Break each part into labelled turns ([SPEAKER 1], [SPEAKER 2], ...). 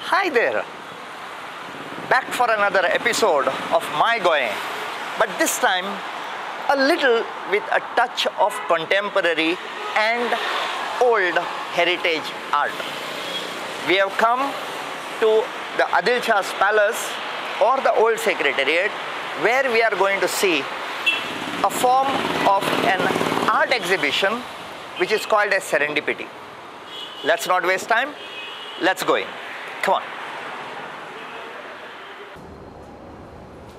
[SPEAKER 1] Hi there, back for another episode of My Goem, but this time a little with a touch of contemporary and old heritage art. We have come to the Adilshah's palace or the Old Secretariat, where we are going to see a form of an art exhibition which is called as Serendipity. Let's not waste time, let's go in. Come on.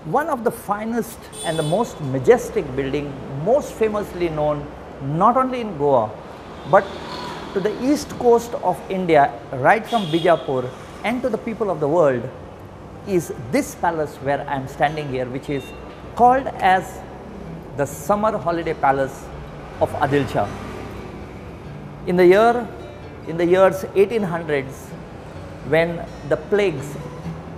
[SPEAKER 1] One of the finest and the most majestic building, most famously known not only in Goa but to the east coast of India, right from Bijapur, and to the people of the world, is this palace where I am standing here, which is called as the Summer Holiday Palace of Adilshah. In the years 1800s, when the plagues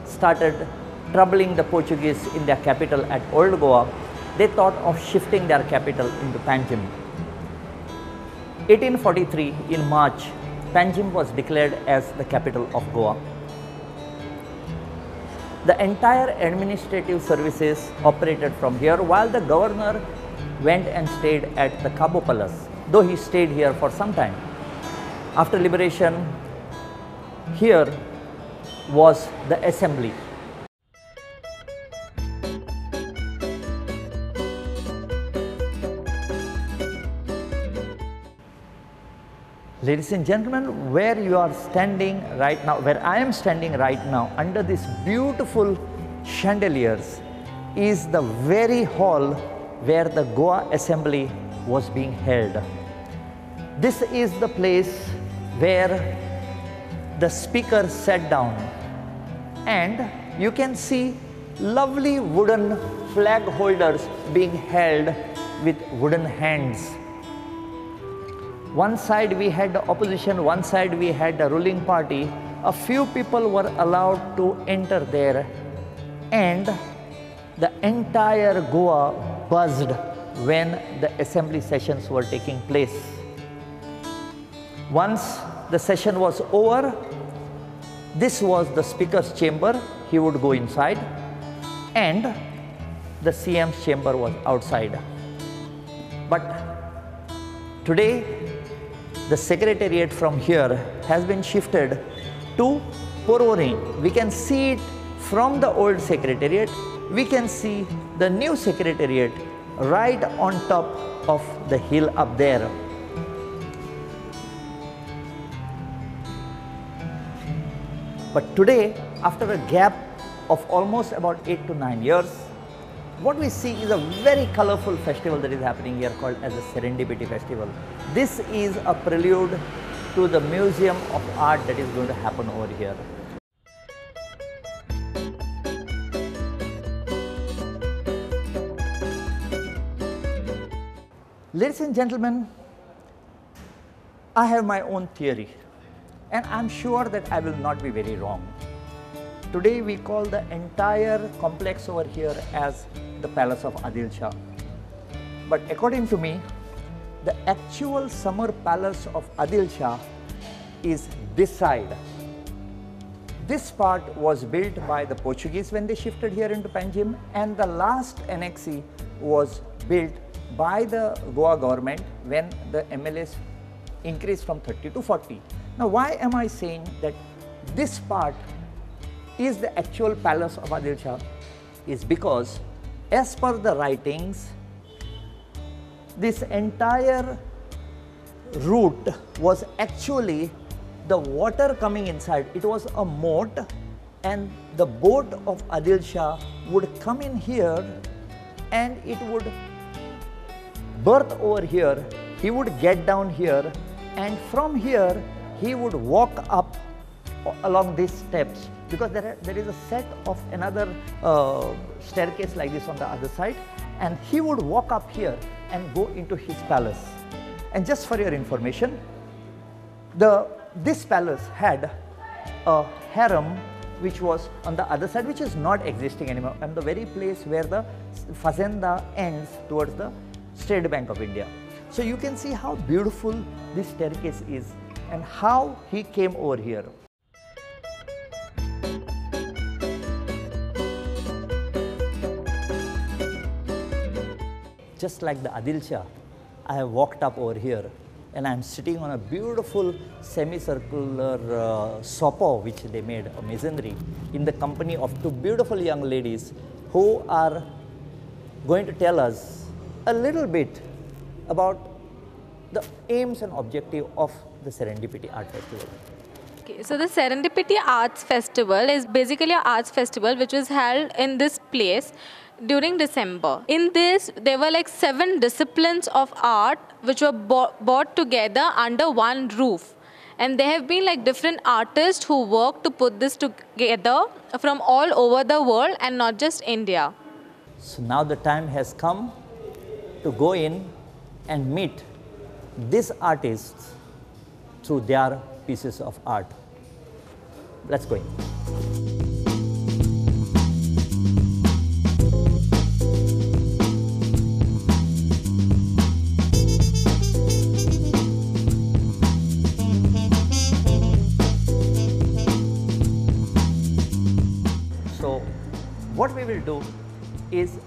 [SPEAKER 1] started troubling the Portuguese in their capital at Old Goa, they thought of shifting their capital into Panjim. 1843 in March, Panjim was declared as the capital of Goa. The entire administrative services operated from here, while the governor went and stayed at the Cabo Palace, though he stayed here for some time. After liberation, here was the assembly. Ladies and gentlemen, where you are standing right now, where I am standing right now under these beautiful chandeliers, is the very hall where the Goa assembly was being held. This is the place where the speaker sat down, and you can see lovely wooden flag holders being held with wooden hands. One side we had the opposition, one side we had the ruling party. A few people were allowed to enter there, and the entire Goa buzzed when the assembly sessions were taking place. Once the session was over, this was the speaker's chamber. He would go inside, and the CM's chamber was outside. But today, the secretariat from here has been shifted to Porvorim. We can see it from the old secretariat. We can see the new secretariat right on top of the hill up there. But today, after a gap of almost about 8 to 9 years, what we see is a very colorful festival that is happening here called as the Serendipity Festival. This is a prelude to the Museum of Art that is going to happen over here. Ladies and gentlemen, I have my own theory, and I'm sure that I will not be very wrong. Today we call the entire complex over here as the Palace of Adilshah. But according to me, the actual summer palace of Adilshah is this side. This part was built by the Portuguese when they shifted here into Panjim, and the last annexee was built by the Goa government when the MLAs increased from 30 to 40. Now, why am I saying that this part is the actual palace of Adilshah? Is because as per the writings, this entire route was actually the water coming inside. It was a moat, and the boat of Adilshah would come in here and it would berth over here. He would get down here, and from here he would walk up along these steps, because there is a set of another staircase like this on the other side, and he would walk up here and go into his palace. And just for your information, this palace had a harem which was on the other side, which is not existing anymore, and the very place where the fazenda ends towards the State Bank of India. So you can see how beautiful this staircase is and how he came over here. just like the Adilshah, I have walked up over here and I am sitting on a beautiful semicircular sofa which they made, a masonry, in the company of two beautiful young ladies who are going to tell us a little bit about the aims and objective of the Serendipity Art Festival.
[SPEAKER 2] Okay, so the Serendipity Arts Festival is basically an arts festival which was held in this place during December. In this, there were like 7 disciplines of art which were brought together under one roof. And there have been like different artists who worked to put this together from all over the world and not just India.
[SPEAKER 1] So now the time has come to go in and meet these artists through their pieces of art. Let's go in. So what we will do is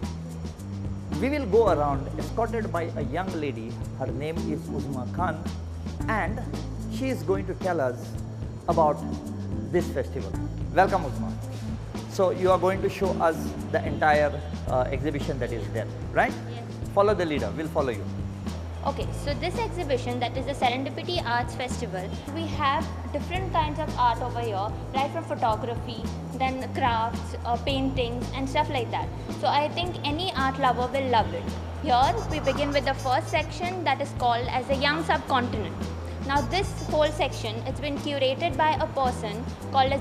[SPEAKER 1] we will go around escorted by a young lady. Her name is Khan, and she is going to tell us about this festival. Welcome, Uzma. So you are going to show us the entire exhibition that is there, right?
[SPEAKER 3] Yes.
[SPEAKER 1] Follow the leader, we'll follow you.
[SPEAKER 3] Okay, so this exhibition, that is the Serendipity Arts Festival, we have different kinds of art over here, right from photography, then crafts, paintings and stuff like that. So I think any art lover will love it. Here we begin with the first section that is called as the Young Subcontinent. Now this whole section, it's been curated by a person called as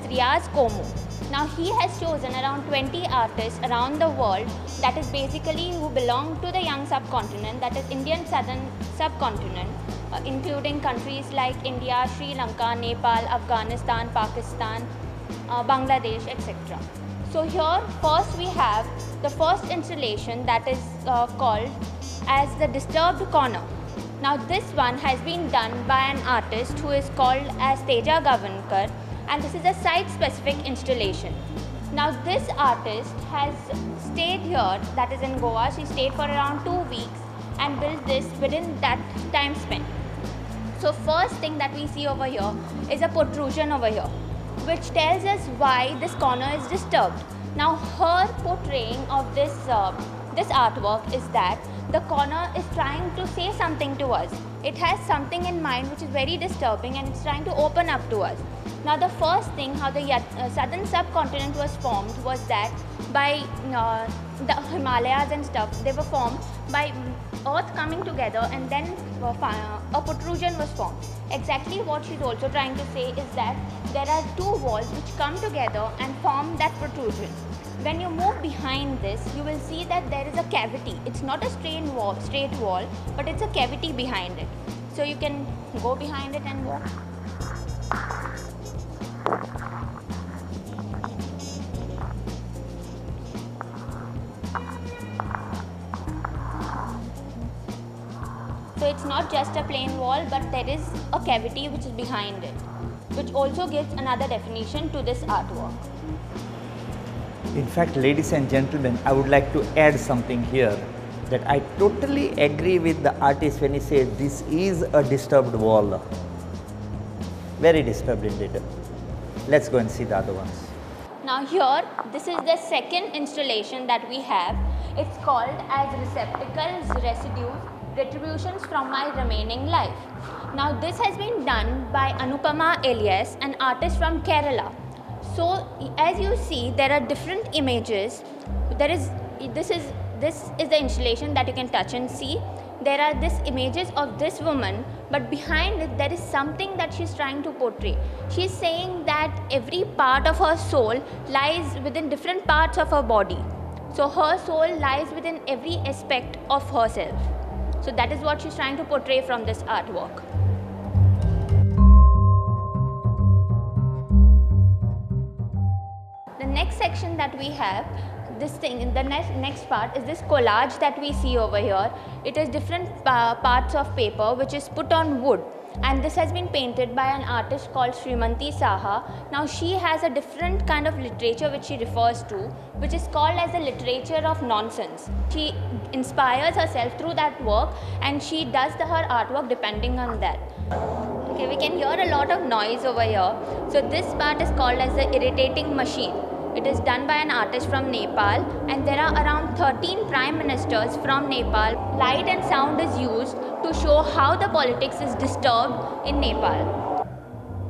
[SPEAKER 3] Komu. Now he has chosen around 20 artists around the world, that is basically who belong to the young subcontinent, that is Indian southern subcontinent, including countries like India, Sri Lanka, Nepal, Afghanistan, Pakistan, Bangladesh, etc. So here first we have the first installation that is called as the Disturbed Corner. Now this one has been done by an artist who is called as Teja Gavankar, and this is a site-specific installation. Now this artist has stayed here, that is in Goa. She stayed for around 2 weeks and built this within that time span. So first thing that we see over here is a protrusion over here, which tells us why this corner is disturbed. Now her portraying of this artwork is that the corner is trying to say something to us. It has something in mind which is very disturbing and it's trying to open up to us. Now the first thing how the southern subcontinent was formed was that by the Himalayas and stuff, they were formed by earth coming together and then a protrusion was formed. Exactly what she's also trying to say is that there are 2 walls which come together and form that protrusion. When you move behind this, you will see that there is a cavity. It's not a straight wall, but it's a cavity behind it. So you can go behind it and walk. So it's not just a plain wall, but there is a cavity which is behind it, which also gives another definition to this artwork.
[SPEAKER 1] In fact, ladies and gentlemen, I would like to add something here, that I totally agree with the artist when he says this is a disturbed wall. Very disturbed indeed. Let's go and see the other ones.
[SPEAKER 3] Now here, this is the second installation that we have. It's called as Receptacles, Residues, Retributions from My Remaining Life. Now this has been done by Anupama Elias, an artist from Kerala. So as you see, there are different images. This is the installation that you can touch and see. There are these images of this woman, but behind it there is something that she's trying to portray. She's saying that every part of her soul lies within different parts of her body. So her soul lies within every aspect of herself. So that is what she's trying to portray from this artwork. The next section that we have, the next part is this collage that we see over here. It is different parts of paper which is put on wood. and this has been painted by an artist called Srimanti Saha. Now she has a different kind of literature which she refers to, which is called as the literature of nonsense. She inspires herself through that work and she does her artwork depending on that. Okay, we can hear a lot of noise over here. So this part is called as the irritating machine. It is done by an artist from Nepal, and there are around 13 prime ministers from Nepal. Light and sound is used to show how the politics is disturbed in Nepal.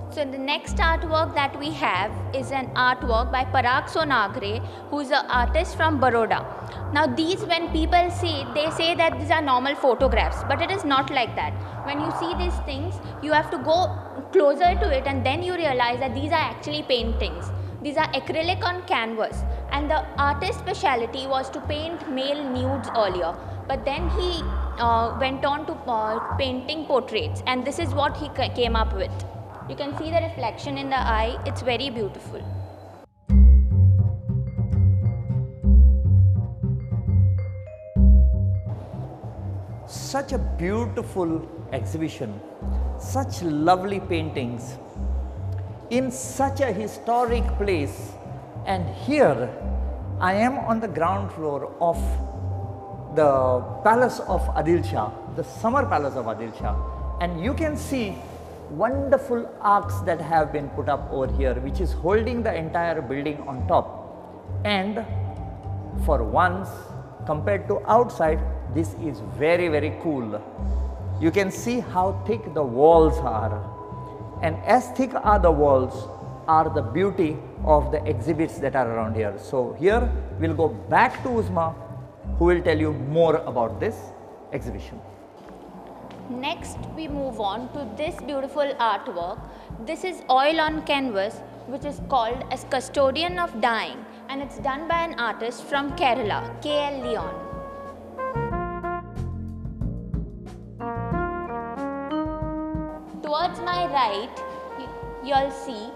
[SPEAKER 3] So the next artwork that we have is an artwork by Parag Sonagre, who is an artist from Baroda. Now these, when people see it, they say that these are normal photographs, but it is not like that. When you see these things, you have to go closer to it and then you realize that these are actually paintings. These are acrylic on canvas, and the artist's speciality was to paint male nudes earlier, but then he went on to painting portraits, and this is what he came up with. You can see the reflection in the eye, it's very beautiful.
[SPEAKER 1] Such a beautiful exhibition, such lovely paintings in such a historic place, and here I am on the ground floor of the palace of Adilshah, the summer palace of Adilshah, and you can see wonderful arcs that have been put up over here, which is holding the entire building on top. And for once, compared to outside, this is very, very cool. You can see how thick the walls are, and as thick are the walls are the beauty of the exhibits that are around here. So here we'll go back to Uzma, who will tell you more about this exhibition.
[SPEAKER 3] Next we move on to this beautiful artwork. This is oil on canvas, which is called as Custodian of Dying, and it's done by an artist from Kerala, KL Leon. Towards my right, you'll see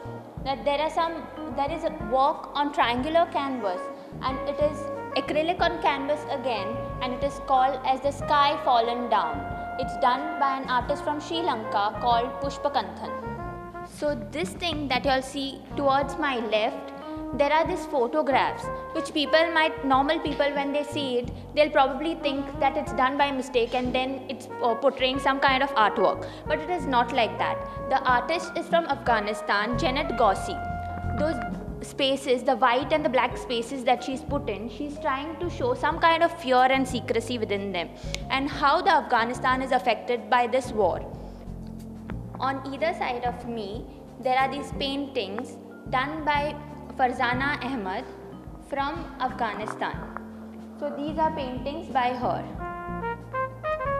[SPEAKER 3] that there is a work on triangular canvas, and it is acrylic on canvas again, and it is called as the Sky Fallen Down. It's done by an artist from Sri Lanka called Pushpakanthan. So this thing that you'll see towards my left, there are these photographs which normal people when they see it, they'll probably think that it's done by mistake and then it's portraying some kind of artwork. But it is not like that. The artist is from Afghanistan, Janet Gossi. Those spaces, the white and the black spaces that she's put in, she's trying to show some kind of fear and secrecy within them, and how the Afghanistan is affected by this war. On either side of me, there are these paintings done by Farzana Ahmed from Afghanistan. So these are paintings by her.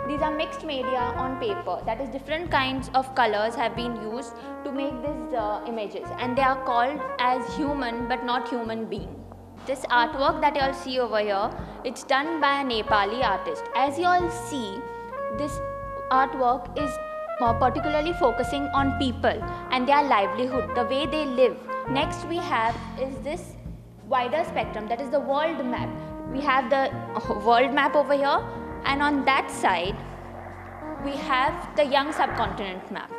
[SPEAKER 3] These are mixed media on paper, that is different kinds of colors have been used to make these images, and they are called as human but not human being. This artwork that you all see over here, it's done by a Nepali artist. As you all see, this artwork is particularly focusing on people and their livelihood, the way they live. Next we have is this wider spectrum, that is the world map. We have the world map over here, and on that side we have the young subcontinent map.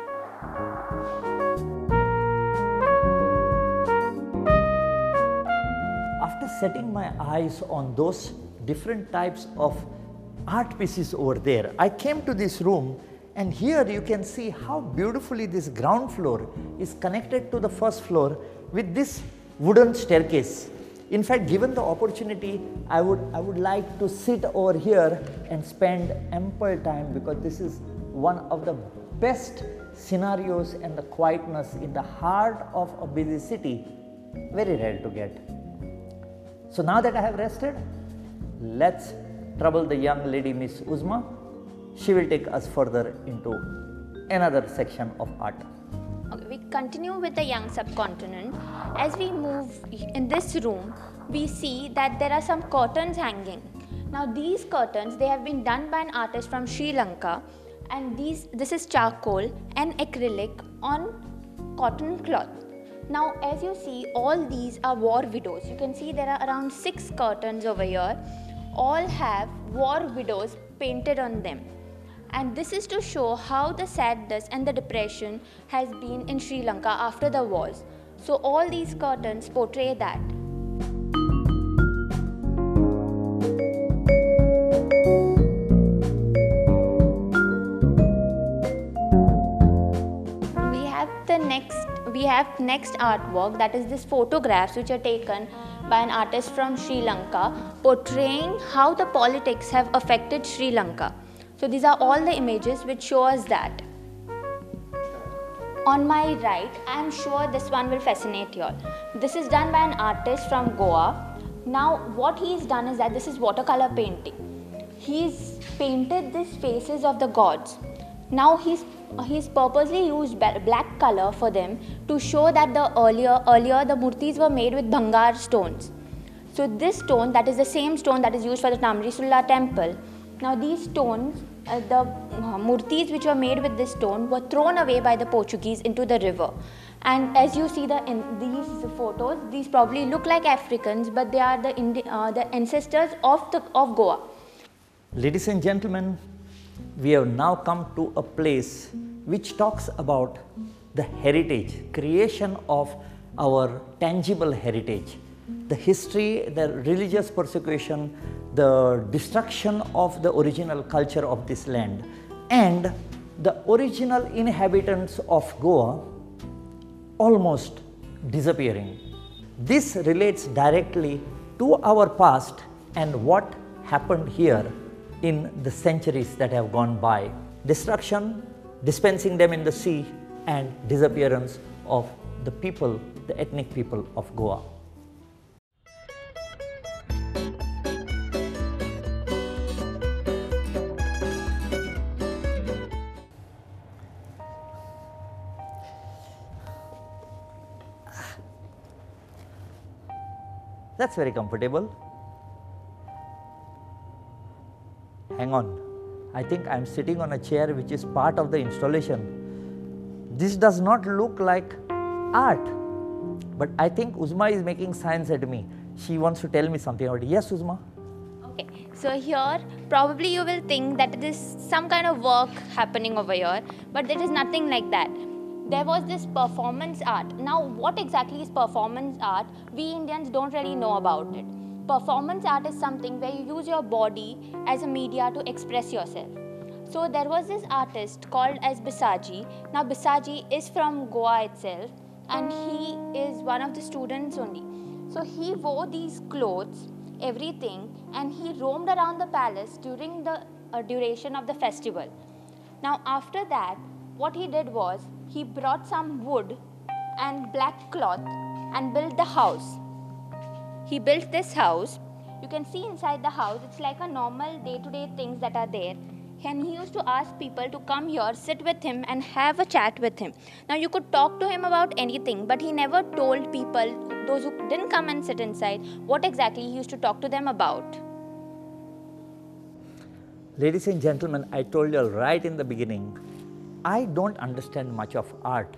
[SPEAKER 1] After setting my eyes on those different types of art pieces over there, I came to this room, and here you can see how beautifully this ground floor is connected to the first floor with this wooden staircase. In fact, given the opportunity, I would like to sit over here and spend ample time, because this is one of the best scenarios, and the quietness in the heart of a busy city, very rare to get. So now that I have rested, let's trouble the young lady Miss Uzma. She will take us further into another section of art.
[SPEAKER 3] Okay, we continue with the young subcontinent. As we move in this room, we see that there are some curtains hanging. Now these curtains, they have been done by an artist from Sri Lanka, and this is charcoal and acrylic on cotton cloth. Now as you see, all these are war widows. You can see there are around 6 curtains over here. All have war widows painted on them. And this is to show how the sadness and the depression has been in Sri Lanka after the wars. So all these curtains portray that. We have next artwork, that is this photographs which are taken by an artist from Sri Lanka portraying how the politics have affected Sri Lanka. So these are all the images which show us that. On my right, I am sure this one will fascinate you all. This is done by an artist from Goa. Now what he's done is that this is watercolor painting. He's painted these faces of the gods. Now he's purposely used black color for them to show that the earlier the murtis were made with Bhangar stones. So this stone, that is the same stone that is used for the Tamrisulla temple. Now these stones, the murtis which were made with this stone were thrown away by the Portuguese into the river. And as you see in these photos, these probably look like Africans, but they are the ancestors of Goa.
[SPEAKER 1] Ladies and gentlemen, we have now come to a place which talks about the heritage, creation of our tangible heritage, the history, the religious persecution, the destruction of the original culture of this land, and the original inhabitants of Goa almost disappearing. This relates directly to our past and what happened here in the centuries that have gone by. Destruction, dispensing them in the sea, and disappearance of the people, the ethnic people of Goa. That's very comfortable. Hang on, I think I am sitting on a chair which is part of the installation. This does not look like art, but I think Uzma is making signs at me. She wants to tell me something about it. Yes, Uzma?
[SPEAKER 3] Okay, so here probably you will think that it is some kind of work happening over here, but there is nothing like that. There was this performance art. Now what exactly is performance art? We Indians don't really know about it. Performance art is something where you use your body as a media to express yourself. So there was this artist called as Bisaji. Now Bisaji is from Goa itself and he is one of the students only. So he wore these clothes, everything, and he roamed around the palace during the duration of the festival. Now after that, what he did was, he brought some wood and black cloth and built the house. He built this house. You can see inside the house, it's like a normal day-to-day things that are there. And he used to ask people to come here, sit with him and have a chat with him. Now you could talk to him about anything, but he never told people, those who didn't come and sit inside, what exactly he used to talk to them about.
[SPEAKER 1] Ladies and gentlemen, I told you right in the beginning, I don't understand much of art.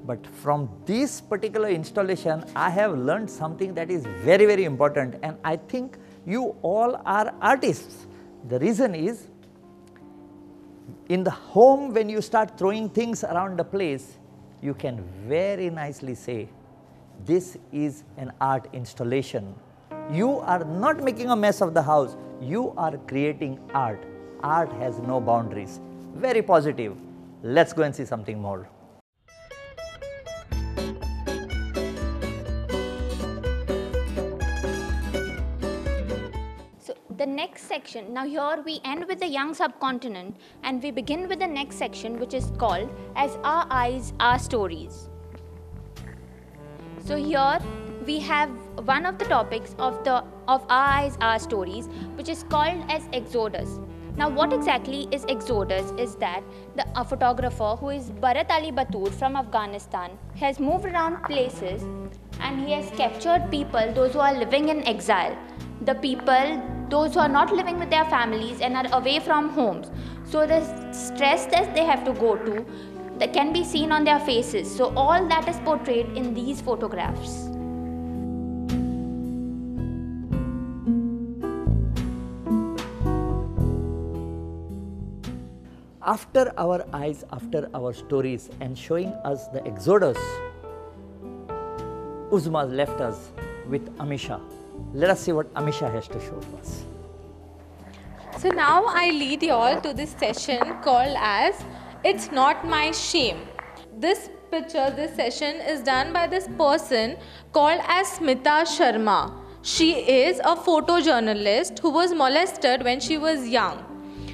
[SPEAKER 1] But from this particular installation, I have learned something that is very, very important, and I think you all are artists. The reason is, in the home when you start throwing things around the place, you can very nicely say, this is an art installation. You are not making a mess of the house, you are creating art. Art has no boundaries. Very positive. Let's go and see something more.
[SPEAKER 3] The next section, now here we end with the young subcontinent and we begin with the next section, which is called as Our Eyes, Our Stories. So here we have one of the topics of Our Eyes, Our Stories, which is called as Exodus. Now what exactly is Exodus is that a photographer who is Bharat Ali Batur from Afghanistan has moved around places and he has captured people, those who are living in exile. The people, those who are not living with their families and are away from homes. So the stress that they have to go to, that can be seen on their faces. So all that is portrayed in these photographs.
[SPEAKER 1] after our eyes, after our stories and showing us the exodus, Uzma left us with Amisha. Let us see what Amisha has to show us.
[SPEAKER 2] So now I lead you all to this session called as It's Not My Shame. This picture, this session is done by this person called as Smita Sharma. She is a photojournalist who was molested when she was young.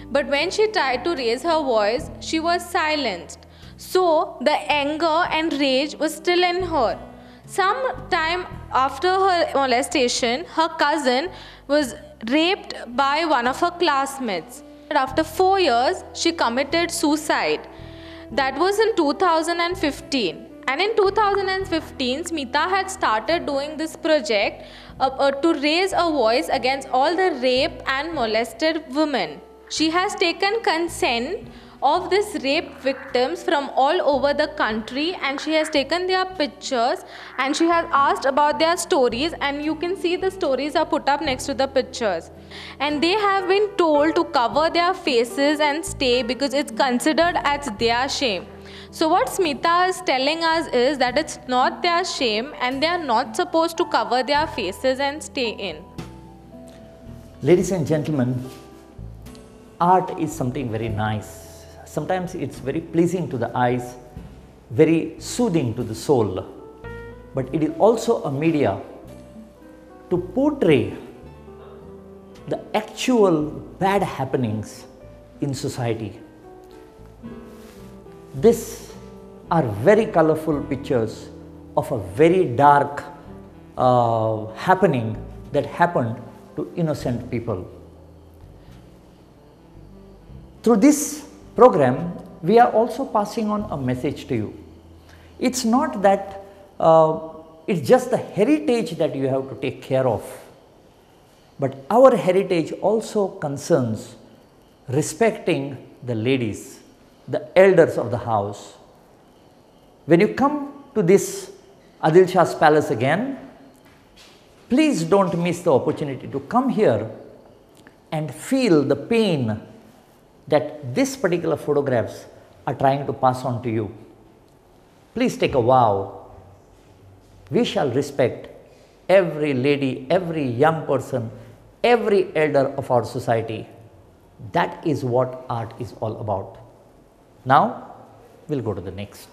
[SPEAKER 2] But when she tried to raise her voice, she was silenced. So the anger and rage was still in her. Some time after her molestation, her cousin was raped by one of her classmates. After 4 years, she committed suicide. That was in 2015. And in 2015, Smita had started doing this project to raise a voice against all the rape and molested women. She has taken consent of these rape victims from all over the country, and she has taken their pictures and she has asked about their stories, and you can see the stories are put up next to the pictures. And they have been told to cover their faces and stay because it's considered as their shame. So what Smita is telling us is that it's not their shame and they are not supposed to cover their faces and stay in.
[SPEAKER 1] Ladies and gentlemen, art is something very nice. Sometimes it's very pleasing to the eyes, very soothing to the soul. But it is also a media to portray the actual bad happenings in society. These are very colorful pictures of a very dark happening that happened to innocent people. Through this program, we are also passing on a message to you. It's not that it's just the heritage that you have to take care of, but our heritage also concerns respecting the ladies, the elders of the house. When you come to this Adilshah's palace again, please don't miss the opportunity to come here and feel the pain that these particular photographs are trying to pass on to you. Please take a vow. We shall respect every lady, every young person, every elder of our society. That is what art is all about. Now, we'll go to the next.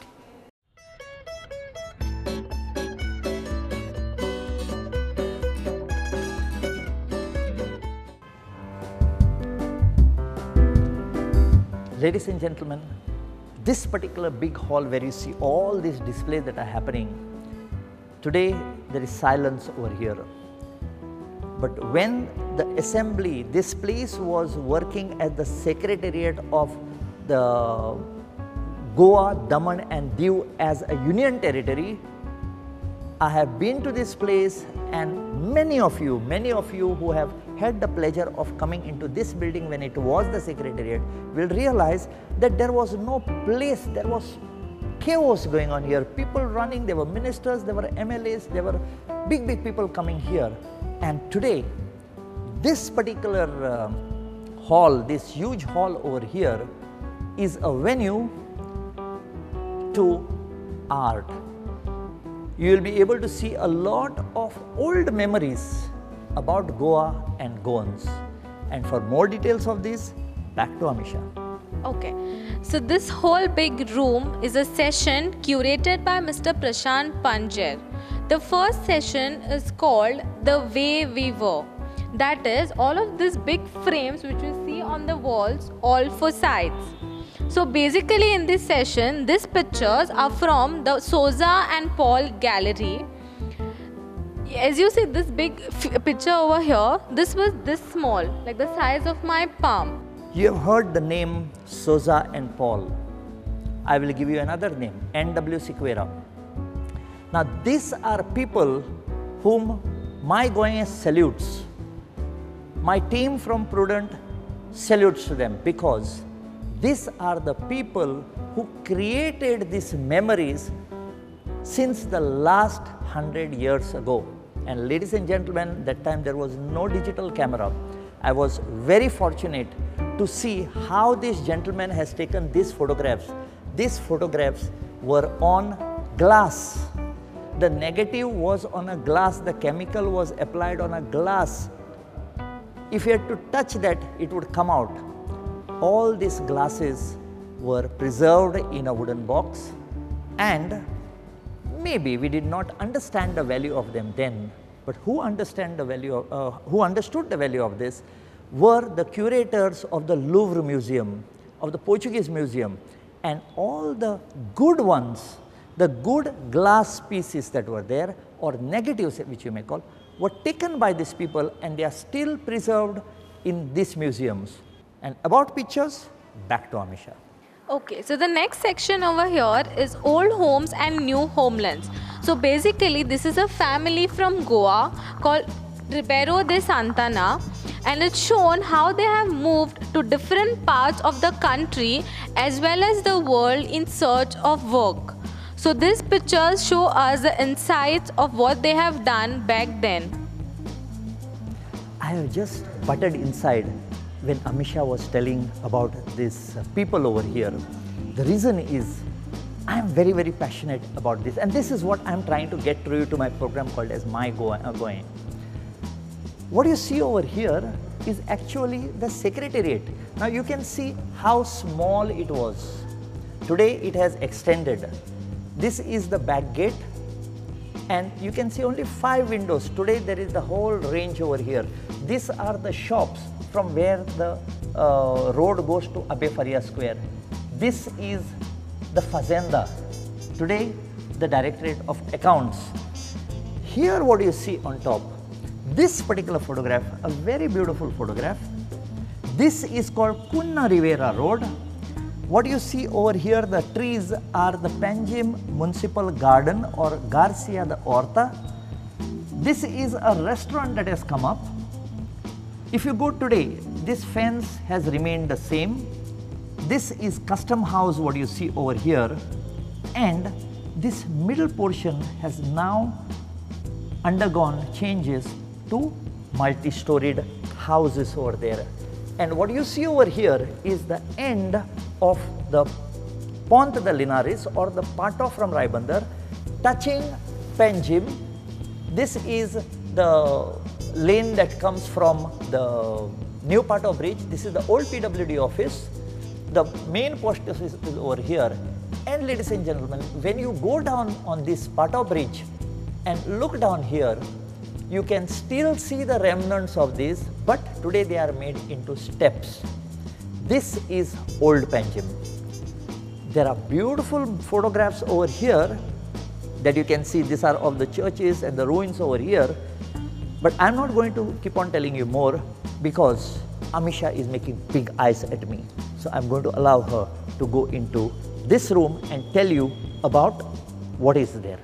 [SPEAKER 1] Ladies and gentlemen, this particular big hall where you see all these displays that are happening, today there is silence over here. But when the assembly, this place was working as the secretariat of the Goa, Daman and Diu as a union territory, I have been to this place, and many of you who have had the pleasure of coming into this building when it was the secretariat will realize that there was no place, there was chaos going on here, people running, there were ministers, there were MLAs, there were big people coming here. And today, this particular hall, this huge hall over here is a venue to art. You will be able to see a lot of old memories about Goa and Goans. And for more details of this, back to Amisha.
[SPEAKER 2] Okay, so this whole big room is a session curated by Mr. Prashant Panjer. The first session is called The Way We Were. That is, all of these big frames which you see on the walls, all four sides. So basically in this session, these pictures are from the Souza and Paul gallery. As you see this big picture over here, this was this small, like the size of my palm.
[SPEAKER 1] You have heard the name Souza and Paul. I will give you another name, N.W. Sequeira. Now these are people whom My Goem salutes. My team from Prudent salutes to them, because these are the people who created these memories since the last 100 years ago. And ladies and gentlemen, that time there was no digital camera. I was very fortunate to see how this gentleman has taken these photographs. These photographs were on glass. The negative was on a glass, the chemical was applied on a glass. If you had to touch that, it would come out. All these glasses were preserved in a wooden box, and maybe we did not understand the value of them then, but who understood the value of this were the curators of the Louvre Museum, of the Portuguese Museum, and all the good ones, the good glass pieces that were there, or negatives which you may call, were taken by these people, and they are still preserved in these museums. And about pictures, back to Amisha.
[SPEAKER 2] Okay, so the next section over here is old homes and new homelands. So basically this is a family from Goa called Ribeiro de Santana, and it's shown how they have moved to different parts of the country as well as the world in search of work. So these pictures show us the insights of what they have done back then.
[SPEAKER 1] I have just butted inside when Amisha was telling about these people over here. The reason is I am very, very passionate about this, and this is what I am trying to get through to my program called as My Goem. What you see over here is actually the Secretariat. Now you can see how small it was. Today it has extended. This is the back gate, and you can see only 5 windows. Today there is the whole range over here. These are the shops from where the road goes to Abe Faria Square. This is the Fazenda. Today the Directorate of Accounts. Here what you see on top, this particular photograph, a very beautiful photograph. This is called Cunha Rivera Road. What you see over here, the trees are the Panji Municipal Garden or Garcia de Horta. This is a restaurant that has come up. If you go today, this fence has remained the same. This is Custom House, what you see over here, and this middle portion has now undergone changes to multi-storied houses over there. And what you see over here is the end of the Ponte de Linares or the Pato from Raibandar touching Panjim. This is the lane that comes from the new Pato bridge. This is the old PWD office. The main post office is over here. And ladies and gentlemen, when you go down on this Pato bridge and look down here, you can still see the remnants of these, but today they are made into steps. This is old Panjim. There are beautiful photographs over here that you can see. These are of the churches and the ruins over here. But I'm not going to keep on telling you more because Amisha is making big eyes at me. So I'm going to allow her to go into this room and tell you about what is there.